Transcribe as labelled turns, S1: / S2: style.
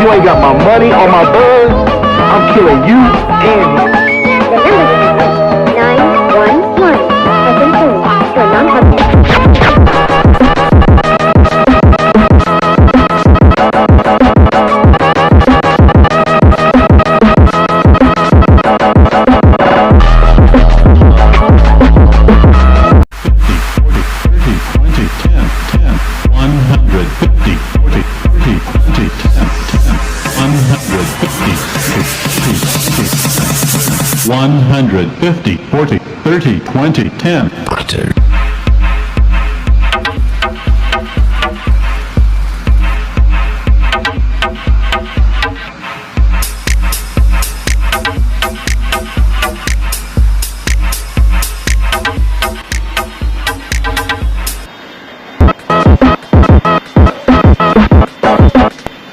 S1: you ain't got my money or my buzz, I'm killing you and him.
S2: The number 911 has been changed to a non-public.
S3: $150, 40, 30, 20, 10.
S4: Butter.